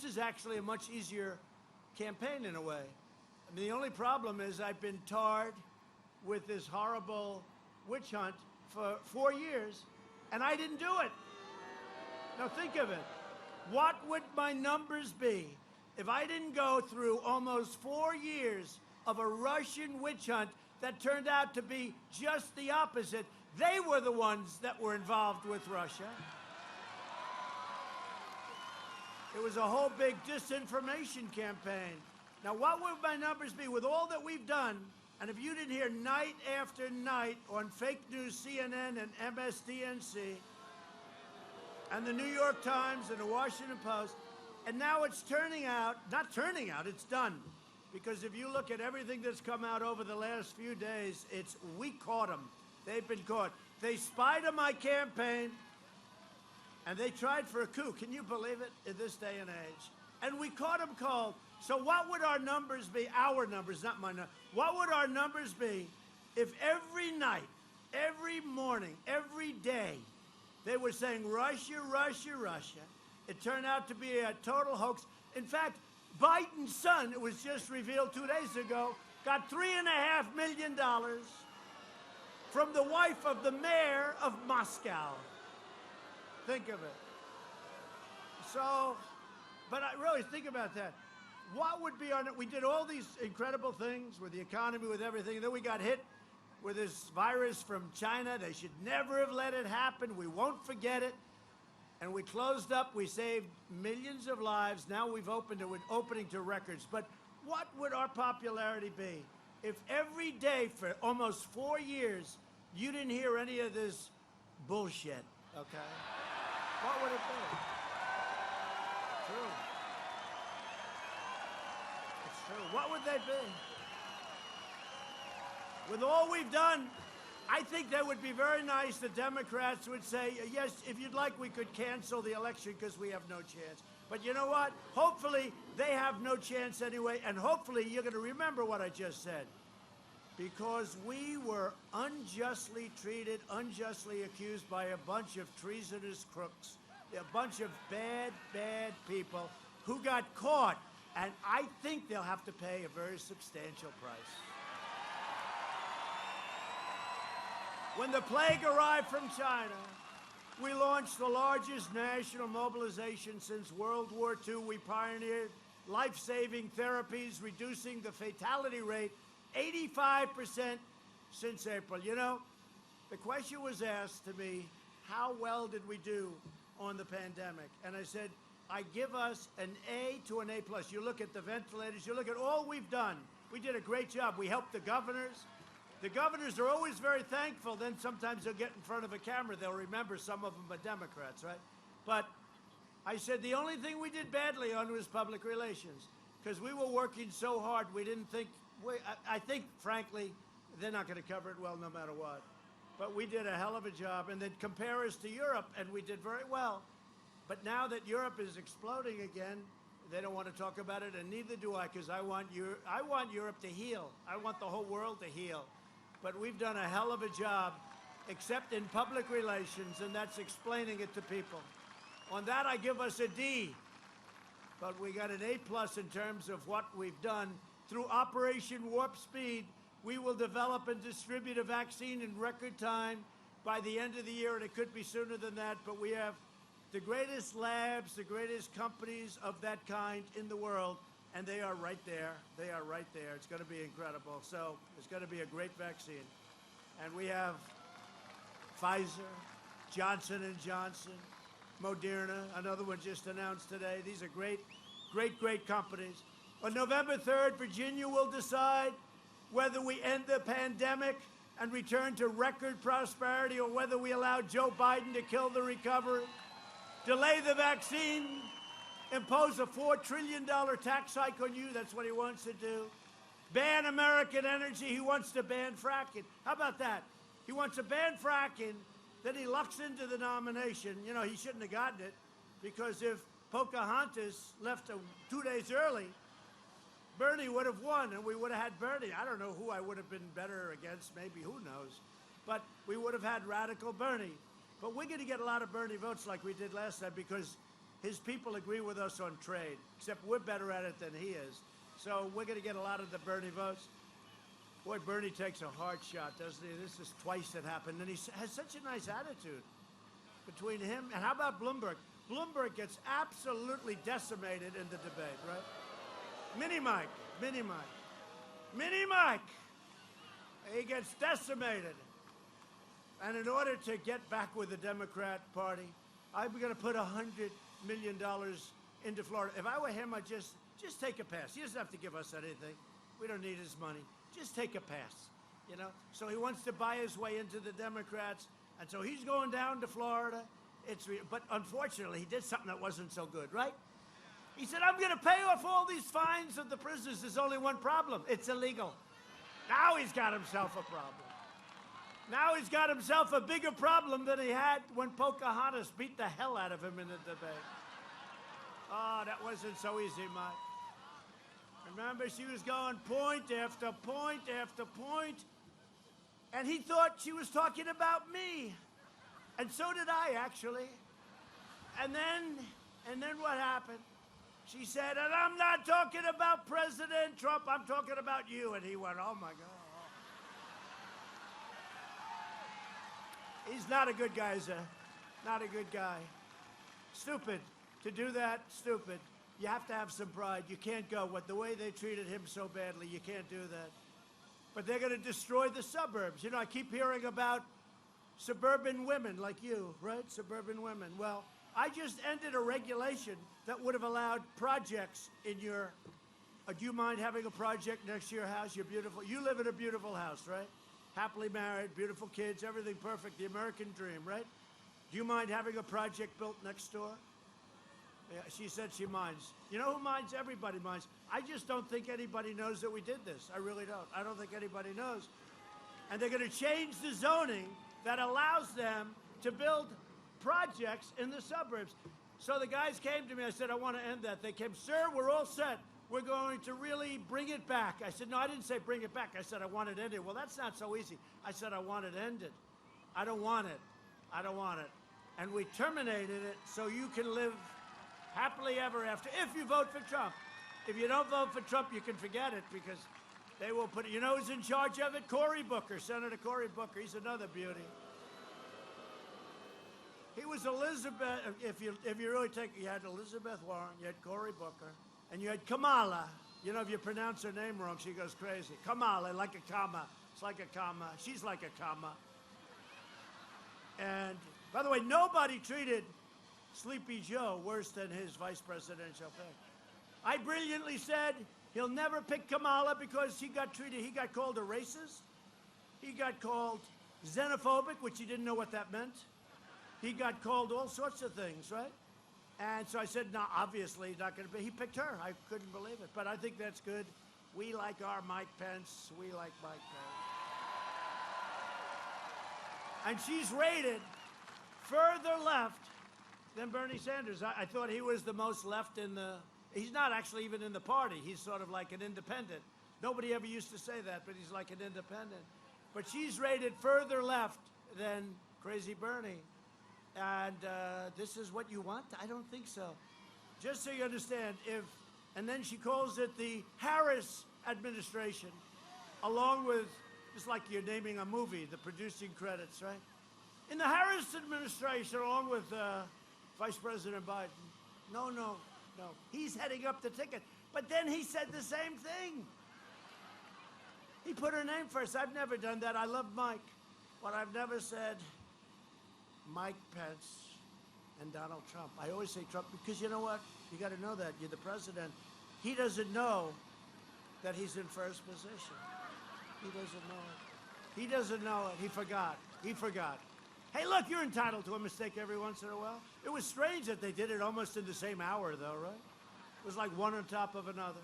is actually a much easier campaign in a way. I mean, the only problem is I've been tarred with this horrible witch hunt for 4 years, and I didn't do it. Now think of it. What would my numbers be if I didn't go through almost 4 years of a Russian witch hunt that turned out to be just the opposite? They were the ones that were involved with Russia. It was a whole big disinformation campaign. Now, what would my numbers be with all that we've done? And if you didn't hear night after night on fake news, CNN and MSDNC, and the New York Times and the Washington Post, and now it's turning out, not turning out, it's done. Because if you look at everything that's come out over the last few days, it's we caught them. They've been caught. They spied on my campaign, and they tried for a coup. Can you believe it in this day and age? And we caught them cold. So what would our numbers be? Our numbers, not my numbers. What would our numbers be if every night, every morning, every day, they were saying Russia, Russia, Russia? It turned out to be a total hoax. In fact, Biden's son, it was just revealed 2 days ago, got $3.5 million from the wife of the mayor of Moscow. Think of it. So, but I really think about that. What would be our, we did all these incredible things with the economy, with everything, and then we got hit with this virus from China. They should never have let it happen. We won't forget it. And we closed up, we saved millions of lives. Now we've opened it with opening to records. But what would our popularity be if every day for almost 4 years you didn't hear any of this bullshit, okay? What would it be? True. It's true. What would they be? With all we've done, I think that would be very nice. The Democrats would say, yes, if you'd like, we could cancel the election because we have no chance. But you know what? Hopefully, they have no chance anyway, and hopefully you're going to remember what I just said. Because we were unjustly treated, unjustly accused by a bunch of treasonous crooks, a bunch of bad, bad people who got caught. And I think they'll have to pay a very substantial price. When the plague arrived from China, we launched the largest national mobilization since World War II. We pioneered life-saving therapies, reducing the fatality rate 85% since April. You know, the question was asked to me, how well did we do on the pandemic? And I said, I give us an A to an A+. You look at the ventilators, you look at all we've done. We did a great job. We helped the governors. The governors are always very thankful. Then sometimes they'll get in front of a camera. They'll remember some of them are Democrats, right? But I said the only thing we did badly on was public relations because we were working so hard. We didn't think, I think, frankly, they're not going to cover it well no matter what. But we did a hell of a job. And then compare us to Europe, and we did very well. But now that Europe is exploding again, they don't want to talk about it, and neither do I, because I want Europe to heal. I want the whole world to heal. But we've done a hell of a job, except in public relations, and that's explaining it to people. On that, I give us a D. But we got an A+ in terms of what we've done. Through Operation Warp Speed, we will develop and distribute a vaccine in record time by the end of the year, and it could be sooner than that, but we have the greatest labs, the greatest companies of that kind in the world, and they are right there. They are right there. It's going to be incredible. So it's going to be a great vaccine. And we have Pfizer, Johnson & Johnson, Moderna, another one just announced today. These are great, great, great companies. On November 3rd, Virginia will decide whether we end the pandemic and return to record prosperity or whether we allow Joe Biden to kill the recovery, delay the vaccine, impose a $4 trillion tax hike on you. That's what he wants to do. Ban American energy. He wants to ban fracking. How about that? He wants to ban fracking. Then he lucks into the nomination. You know, he shouldn't have gotten it because if Pocahontas left 2 days early, Bernie would have won, and we would have had Bernie. I don't know who I would have been better against. Maybe, who knows? But we would have had radical Bernie. But we're going to get a lot of Bernie votes like we did last time because his people agree with us on trade, except we're better at it than he is. So we're going to get a lot of the Bernie votes. Boy, Bernie takes a hard shot, doesn't he? This is twice it happened, and he has such a nice attitude between him. And how about Bloomberg? Bloomberg gets absolutely decimated in the debate, right? Mini Mike. He gets decimated. And in order to get back with the Democrat Party, I'm going to put $100 million into Florida. If I were him, I'd just take a pass. He doesn't have to give us anything. We don't need his money. Just take a pass, you know? So he wants to buy his way into the Democrats, and so he's going down to Florida. But unfortunately, he did something that wasn't so good, right? He said, I'm going to pay off all these fines of the prisoners. There's only one problem. It's illegal. Now he's got himself a problem. Now he's got himself a bigger problem than he had when Pocahontas beat the hell out of him in the debate. Oh, that wasn't so easy, Mike. Remember, she was going point after point after point, and he thought she was talking about me. And so did I, actually. And then what happened? She said, and I'm not talking about President Trump, I'm talking about you. And he went, oh, my God. He's not a good guy, sir. Not a good guy. Stupid. To do that, stupid. You have to have some pride. You can't go. The way they treated him so badly, you can't do that. But they're going to destroy the suburbs. You know, I keep hearing about suburban women like you, right? Suburban women. Well, I just ended a regulation that would have allowed projects in your... do you mind having a project next to your house? You're beautiful. You live in a beautiful house, right? Happily married, beautiful kids, everything perfect, the American dream, right? Do you mind having a project built next door? Yeah, she said she minds. You know who minds? Everybody minds. I just don't think anybody knows that we did this. I really don't. I don't think anybody knows. And they're going to change the zoning that allows them to build projects in the suburbs. So the guys came to me. I said, I want to end that. They came, sir, we're all set. We're going to really bring it back. I said, no, I didn't say bring it back. I said, I want it ended. Well, that's not so easy. I said, I want it ended. I don't want it. I don't want it. And we terminated it so you can live happily ever after if you vote for Trump. If you don't vote for Trump, you can forget it because they will put it. You know who's in charge of it? Cory Booker, Senator Cory Booker. He's another beauty. He was Elizabeth, if you really take, you had Elizabeth Warren, you had Cory Booker, and you had Kamala. You know, if you pronounce her name wrong, she goes crazy. Kamala, like a comma. It's like a comma. She's like a comma. And, by the way, nobody treated Sleepy Joe worse than his vice presidential pick. I brilliantly said he'll never pick Kamala because he got called a racist. He got called xenophobic, which he didn't know what that meant. He got called all sorts of things, right? And so I said, no, obviously he's not going to be. He picked her. I couldn't believe it. But I think that's good. We like our Mike Pence. We like Mike Pence. And she's rated further left than Bernie Sanders. I thought he was the most left in the... He's not actually even in the party. He's sort of like an independent. Nobody ever used to say that, but he's like an independent. But she's rated further left than Crazy Bernie. And this is what you want? I don't think so. Just so you understand, and then she calls it the Harris administration, along with, it's like you're naming a movie, the producing credits, right? In the Harris administration, along with Vice President Biden. No. He's heading up the ticket. But then he said the same thing. He put her name first. I've never done that. I love Mike. But I've never said Mike Pence and Donald Trump. I always say Trump because you know what? You got to know that. You're the president. He doesn't know that he's in first position. He doesn't know it. He doesn't know it. He forgot. He forgot. Hey, look, you're entitled to a mistake every once in a while. It was strange that they did it almost in the same hour, though, right? It was like one on top of another.